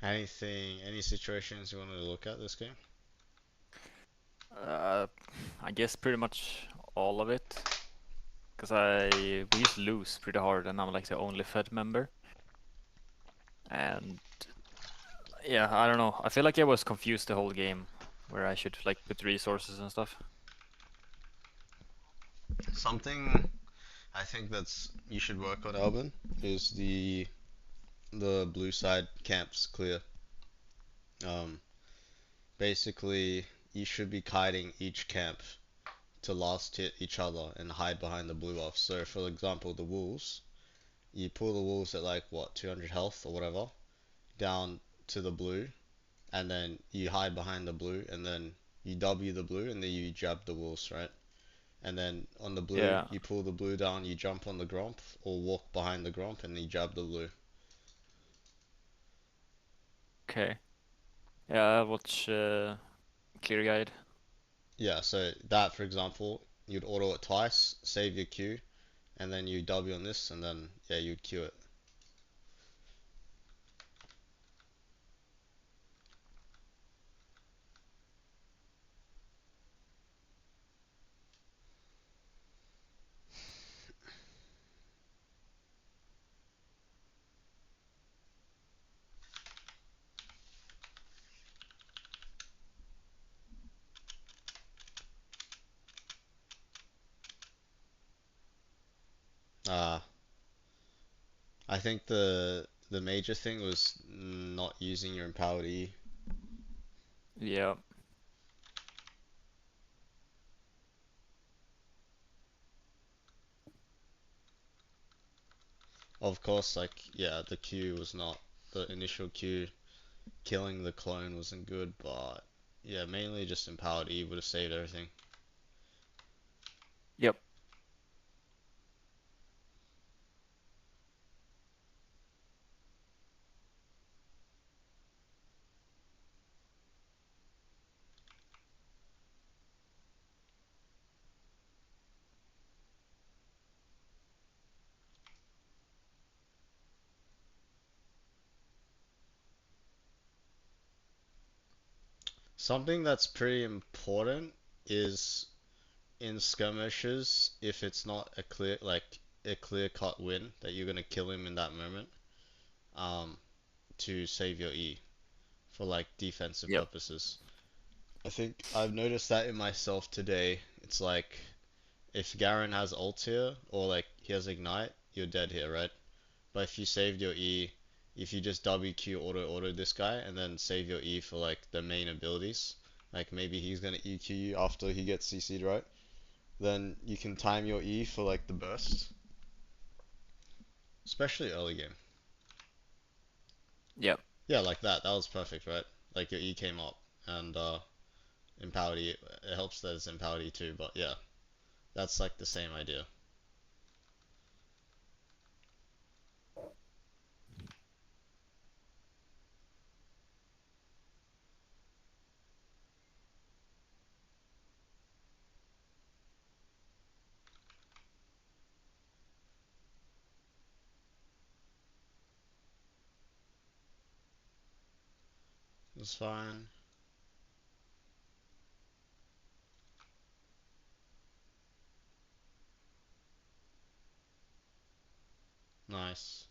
Any situations you wanted to look at this game? Uh, I guess pretty much all of it, because we used to lose pretty hard, and I'm like the only Fed member. And yeah, I don't know. I feel like I was confused the whole game, where I should like put resources and stuff. Something I think that's you should work on, Alvin, is the blue side camps clear. Um, Basically, you should be kiting each camp to last hit each other and hide behind the blue buff. So, for example, the wolves, you pull the wolves at like what 200 health or whatever down to the blue, and then you hide behind the blue, and then you W the blue, and then you jab the wolves, right? And then on the blue, Yeah. you pull the blue down, you jump on the gromp or walk behind the gromp, and you jab the blue. Okay. Yeah, I watch Clear Guide. Yeah, so that for example, you'd auto it twice, save your Q, and then you W on this, and then yeah, you'd Q it. Uh, I think the major thing was not using your empowered E. Yeah. Of course, like yeah, the Q was not the initial Q. Killing the clone wasn't good, but yeah, mainly just empowered E would have saved everything. Yep. Something that's pretty important is in skirmishes, if it's not a clear cut win that you're gonna kill him in that moment, um, to save your E for like defensive Yep. purposes. I think I've noticed that in myself today. It's like if Garen has ult here or like he has ignite, you're dead here, right? But if you saved your E, if you just WQ auto this guy and then save your E for like the main abilities, like maybe he's gonna EQ you after he gets CC'd, right? Then you can time your E for like the burst, especially early game. Yep. Yeah, like that. That was perfect, right? Like your E came up and empowered E. It helps that it's empowered E too, but yeah, that's like the same idea. It's fine. Nice.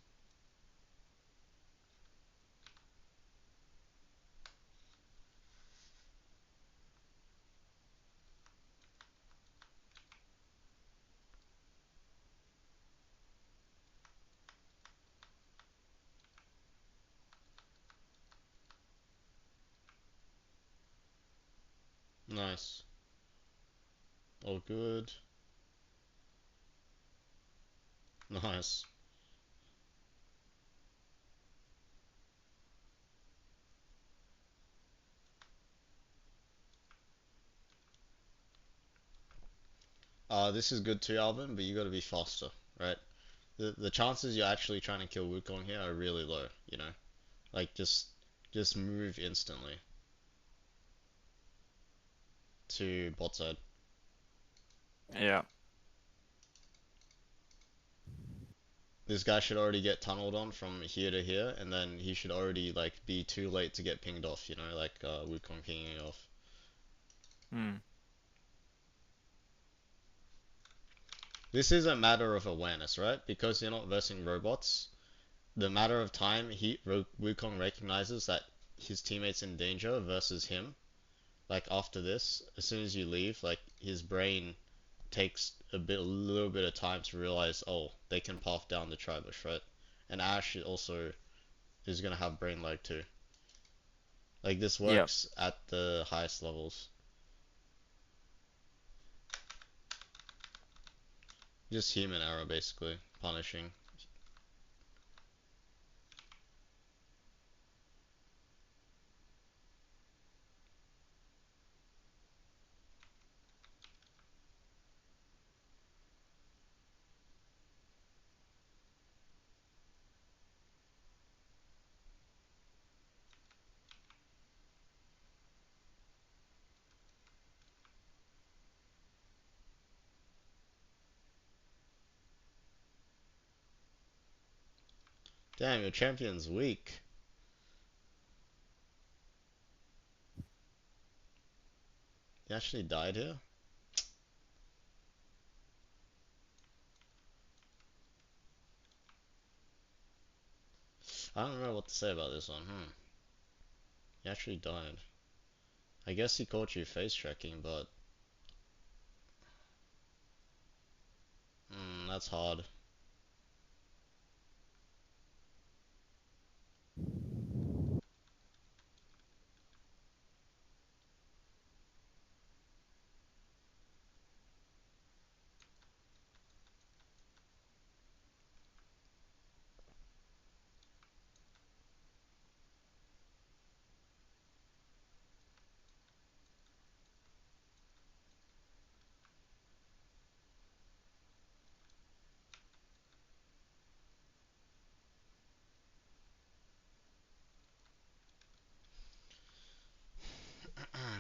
Nice. All good. Nice. This is good too, Alvin, but you gotta be faster, right? The chances you're actually trying to kill Wukong here are really low, you know? Like just move instantly to bot side. Yeah. This guy should already get tunneled on from here to here, and then he should already like be too late to get pinged off, you know, like Wukong pinging off. Hmm. This is a matter of awareness, right? Because you're not versing robots, the matter of time Wukong recognizes that his teammate's in danger versus him. Like after this, as soon as you leave, like his brain takes a little bit of time to realize, oh, they can path down the tri-bush, right? And Ash also is gonna have brain lag too. Like this Yeah. works at the highest levels. Just human error basically, punishing. Damn, your champion's weak. He actually died here? I don't know what to say about this one, He actually died. I guess he caught you face tracking, but that's hard.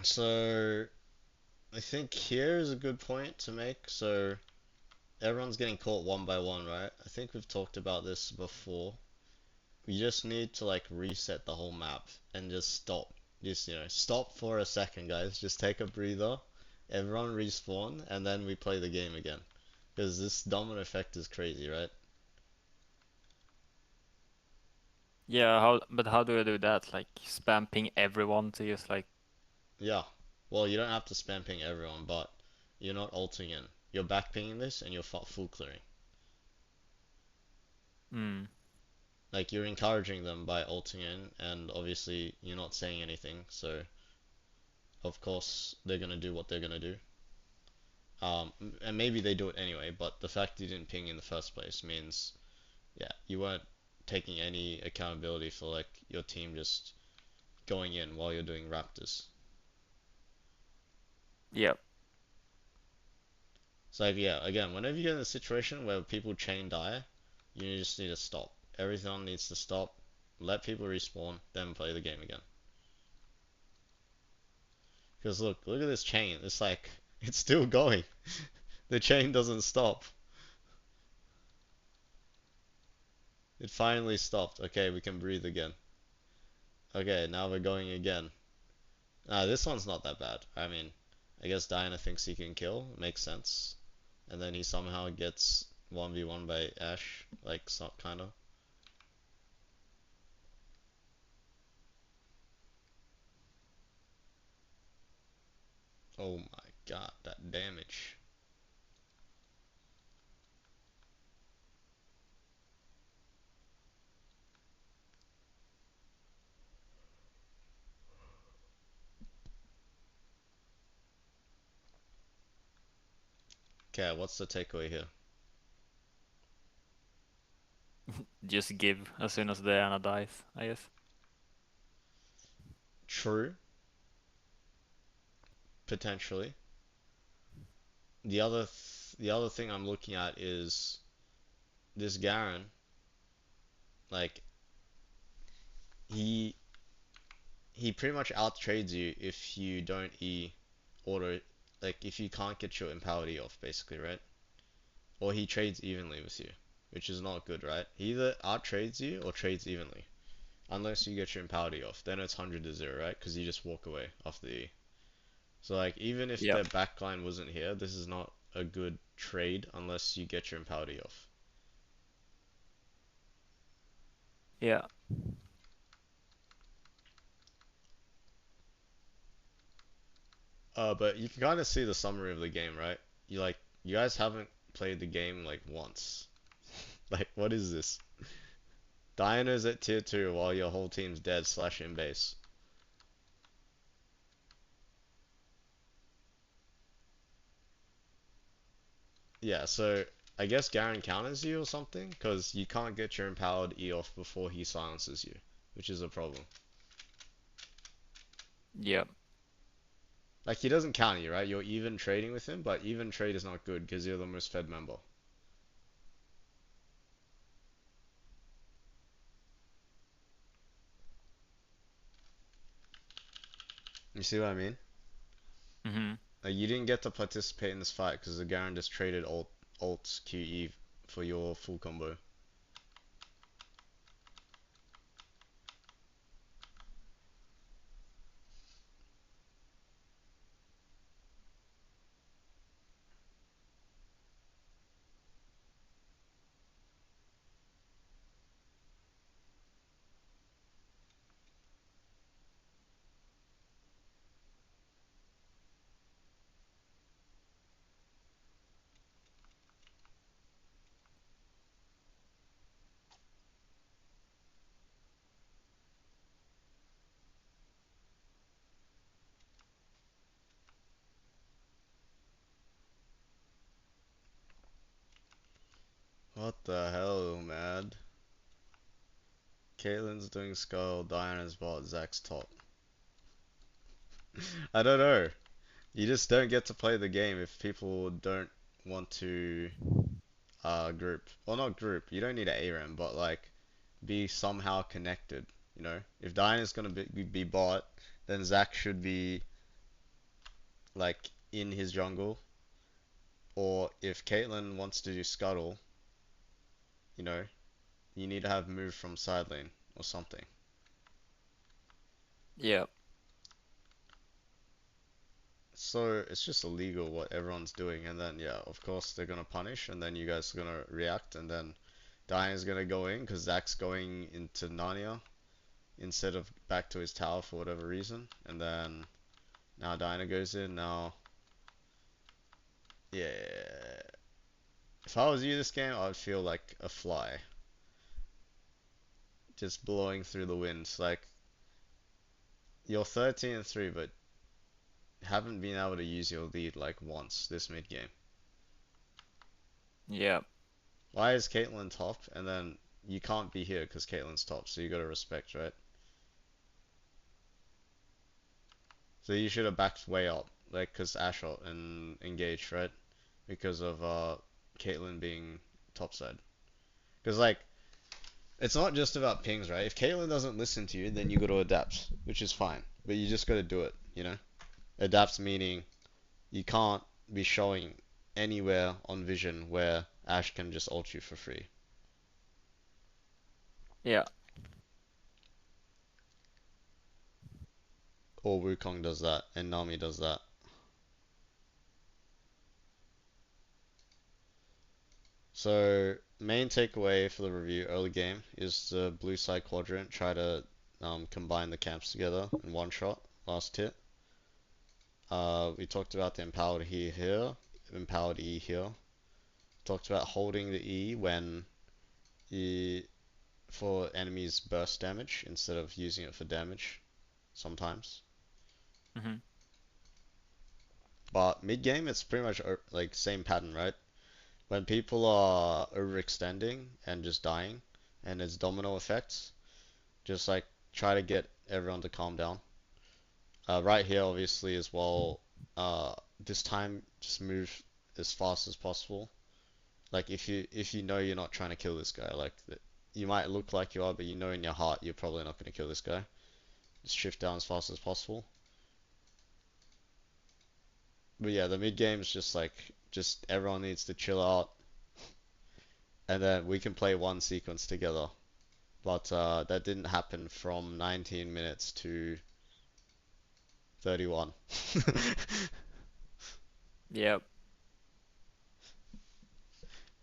So I think here is a good point to make. So everyone's getting caught one by one, right? I think we've talked about this before. We just need to like reset the whole map and just stop. Just, stop for a second, guys. Just take a breather. Everyone respawn, and then we play the game again. Because this domino effect is crazy, right? Yeah, but how do I do that? Like spam ping everyone to just like Yeah. Well, you don't have to spam ping everyone, but you're not ulting in. You're back pinging this, and you're full clearing. hmm. Like, you're encouraging them by ulting in, and obviously you're not saying anything, so of course they're gonna do what they're gonna do. And maybe they do it anyway, but the fact you didn't ping in the first place means, yeah, you weren't taking any accountability for like your team just going in while you're doing Raptors. Yeah. So like, yeah, again, whenever you get in a situation where people chain die, you just need to stop. Everything needs to stop. Let people respawn, then play the game again. Because look at this chain. It's like it's still going. The chain doesn't stop. It finally stopped. Okay, we can breathe again. Okay, now we're going again. This one's not that bad. I mean, I guess Diana thinks he can kill. Makes sense. And then he somehow gets 1v1 by Ash. Like, so, kinda. Oh my god, that damage. Okay, what's the takeaway here? Just give as soon as Diana dies, I guess. True, potentially. The other thing I'm looking at is this Garen, like he he pretty much out trades you if you don't E auto, like if you can't get your empowered E off basically, right? Or he trades evenly with you. which is not good, right? He either out trades you or trades evenly. Unless you get your empowered E off, then it's 100-0, right? Because you just walk away after the E. So like even if Yep. their backline wasn't here, this is not a good trade unless you get your empowered E off. Yeah. But you can kind of see the summary of the game, right? You guys haven't played the game like once. Like what is this? Diana's at tier 2 while your whole team's dead slash in base. Yeah, so I guess Garen counters you or something, because you can't get your empowered E off before he silences you, which is a problem. Yep. Like, he doesn't counter you, right? You're even trading with him, but even trade is not good because you're the most fed member. You see what I mean? Mhm. Like, you didn't get to participate in this fight because the Garen just traded alt QE for your full combo. What the hell, man? Caitlyn's doing skull, Diana's bot, Zack's top. I don't know. You just don't get to play the game if people don't want to group. Well, not group. You don't need an ARAM, but like be somehow connected. You know, if Diana's gonna be bot, then Zack should be like in his jungle. Or if Caitlyn wants to do scuttle, you know, you need to have move from side lane or something. Yep. So it's just illegal what everyone's doing, and then yeah, of course they're gonna punish, and then you guys are gonna react, and then Diana's gonna go in because Zack's going into Narnia instead of back to his tower for whatever reason, and then now Diana goes in. Now, yeah, if I was you this game, I would feel like a fly, just blowing through the wind. Like you're 13-3, but haven't been able to use your lead like once this mid game. Yep. Why is Caitlyn top? And then you can't be here because Caitlyn's top, so you gotta respect, right? So you should have backed way up, like, cause Ashot and engaged, right? Because of Caitlyn being topside. Cause like it's not just about pings, right? If Caitlyn doesn't listen to you, then you gotta adapt, which is fine. But you just gotta do it, you know? Adapt meaning you can't be showing anywhere on vision where Ash can just ult you for free. Yeah. Or Wukong does that, and Nami does that. So, main takeaway for the review early game is the blue side quadrant. Try to combine the camps together in one shot. Last hit. We talked about the empowered E here, empowered E here. Talked about holding the E when you, for enemies burst damage instead of using it for damage sometimes. Mhm. But mid game, it's pretty much like same pattern, right? When people are overextending and just dying, and it's domino effects, just like try to get everyone to calm down. Right here, obviously, as well. This time, just move as fast as possible. Like if you know you're not trying to kill this guy, like you might look like you are, but you know in your heart you're probably not going to kill this guy. Just shift down as fast as possible. But yeah, the mid game is just like just everyone needs to chill out and then we can play one sequence together. But that didn't happen from 19 minutes to 31. Yeah.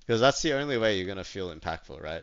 Because that's the only way you're gonna feel impactful, right?